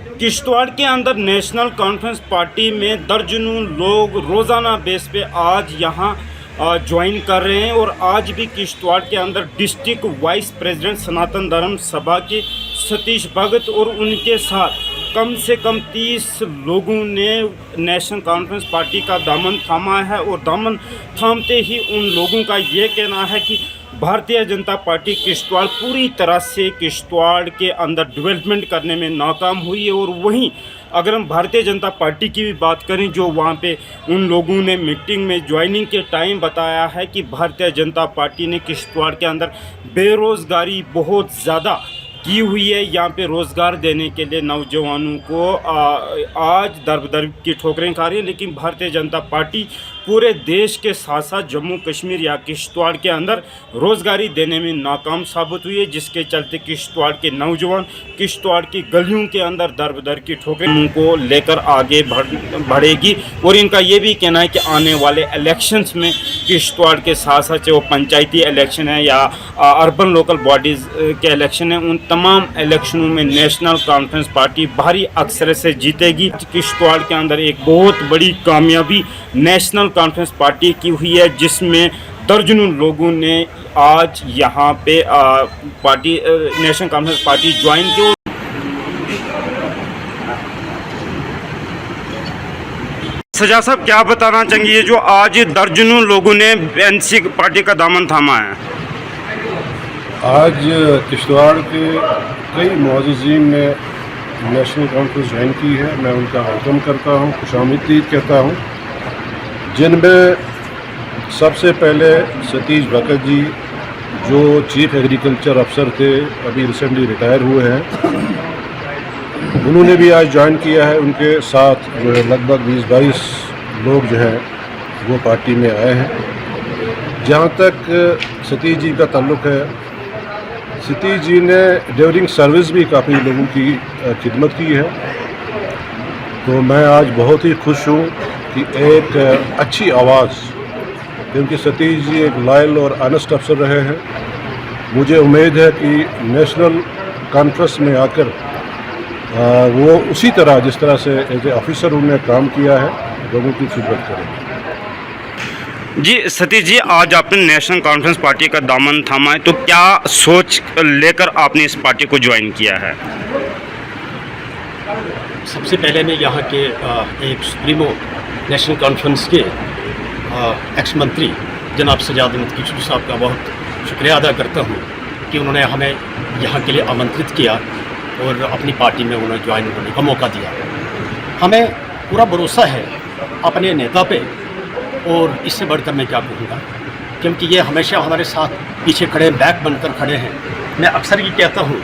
किश्तवाड़ के अंदर national conference party में दर्जनों लोग रोज़ाना बेस पे आज यहाँ ज्वाइन कर रहे हैं और आज भी किश्तवाड़ के अंदर डिस्ट्रिक्ट वाइस प्रेसिडेंट सनातन धर्म सभा के सतीश भगत और उनके साथ कम से कम 30 लोगों ने नेशनल कॉन्फ्रेंस पार्टी का दामन थामा है और दामन थामते ही उन लोगों का ये कहना है कि भारतीय जनता पार्टी किश्तवाड़ पूरी तरह से किश्तवाड़ के अंदर डेवलपमेंट करने में नाकाम हुई है। और वहीं अगर हम भारतीय जनता पार्टी की भी बात करें, जो वहाँ पे उन लोगों ने मीटिंग में ज्वाइनिंग के टाइम बताया है कि भारतीय जनता पार्टी ने किश्तवाड़ के अंदर बेरोज़गारी बहुत ज़्यादा की हुई है। यहाँ पे रोज़गार देने के लिए नौजवानों को आज दर की ठोकरें खा रही है, लेकिन भारतीय जनता पार्टी पूरे देश के साथ साथ जम्मू कश्मीर या किश्तवाड़ के अंदर रोज़गारी देने में नाकाम साबित हुई है, जिसके चलते किश्तवाड़ के नौजवान किश्तवाड़ की गलियों के अंदर दर की ठोकरें को लेकर आगे बढ़ेगी। और इनका ये भी कहना है कि आने वाले इलेक्शंस में किश्तवाड़ के साथ साथ चाहे वो पंचायती इलेक्शन है या अर्बन लोकल बॉडीज़ के इलेक्शन है, उन तमाम इलेक्शनों में नेशनल कॉन्फ्रेंस पार्टी भारी अक्सर से जीतेगी। किश्तवाड़ के अंदर एक बहुत बड़ी कामयाबी नेशनल कॉन्फ्रेंस पार्टी की हुई है, जिसमें दर्जनों लोगों ने आज यहाँ पे party national conference party join की। सजा साहब, क्या बताना चाहिए जो आज दर्जनों लोगों ने एनसी पार्टी का दामन थामा है? आज किश्तवाड़ के कई मुअज़्ज़िज़ीन ने नेशनल कॉन्फ्रेंस ज्वाइन की है। मैं उनका वेलकम करता हूँ, खुशामदीद कहता हूँ, जिनमें सबसे पहले सतीश भगत जी जो चीफ एग्रीकल्चर अफसर थे, अभी रिसेंटली रिटायर हुए हैं, उन्होंने भी आज ज्वाइन किया है। उनके साथ जो है लगभग 20-22 लोग जो हैं वो पार्टी में आए हैं। जहाँ तक सतीश जी का ताल्लुक़ है, सतीश जी ने ड्यूरिंग सर्विस भी काफ़ी लोगों की खिदमत की है। तो मैं आज बहुत ही खुश हूँ कि एक अच्छी आवाज़, क्योंकि सतीश जी एक लॉयल और ऑनेस्ट अफसर रहे हैं। मुझे उम्मीद है कि नेशनल कॉन्फ्रेंस में आकर वो उसी तरह जिस तरह से एज ए ऑफिसर उन्होंने काम किया है, लोगों की खिदमत करेंगे। जी सतीश जी, आज आपने नेशनल कॉन्फ्रेंस पार्टी का दामन थामा है, तो क्या सोच लेकर आपने इस पार्टी को ज्वाइन किया है? सबसे पहले मैं यहाँ के एक सुप्रीमो नेशनल कॉन्फ्रेंस के एक्स मंत्री जनाब सजाद अहमद किशोर साहब का बहुत शुक्रिया अदा करता हूँ कि उन्होंने हमें यहाँ के लिए आमंत्रित किया और अपनी पार्टी में उन्हें ज्वाइन होने का मौका दिया। हमें पूरा भरोसा है अपने नेता पे, और इससे बढ़कर मैं क्या कहूँगा, क्योंकि ये हमेशा हमारे साथ पीछे खड़े, बैक बनकर खड़े हैं। मैं अक्सर ये कहता हूँ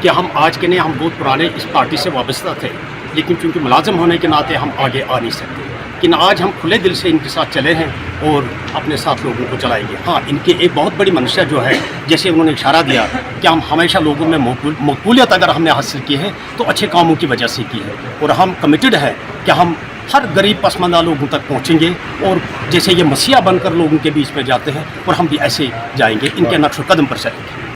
कि हम आज के नहीं, हम बहुत पुराने इस पार्टी से वाबस्ता थे, लेकिन चूँकि मुलाजिम होने के नाते हम आगे आ नहीं सकते। लेकिन आज हम खुले दिल से इनके साथ चले हैं और अपने साथ लोगों को चलाएंगे। हाँ, इनकी एक बहुत बड़ी मंशा जो है, जैसे उन्होंने इशारा दिया कि हम हमेशा लोगों में मकबूलियत अगर हमने हासिल की है तो अच्छे कामों की वजह से की है, और हम कमिटेड है कि हम हर गरीब पसमानदा लोगों तक पहुंचेंगे, और जैसे ये मसीहा बनकर लोगों के बीच में जाते हैं और हम भी ऐसे जाएंगे, इनके नक्श कदम पर चलेंगे।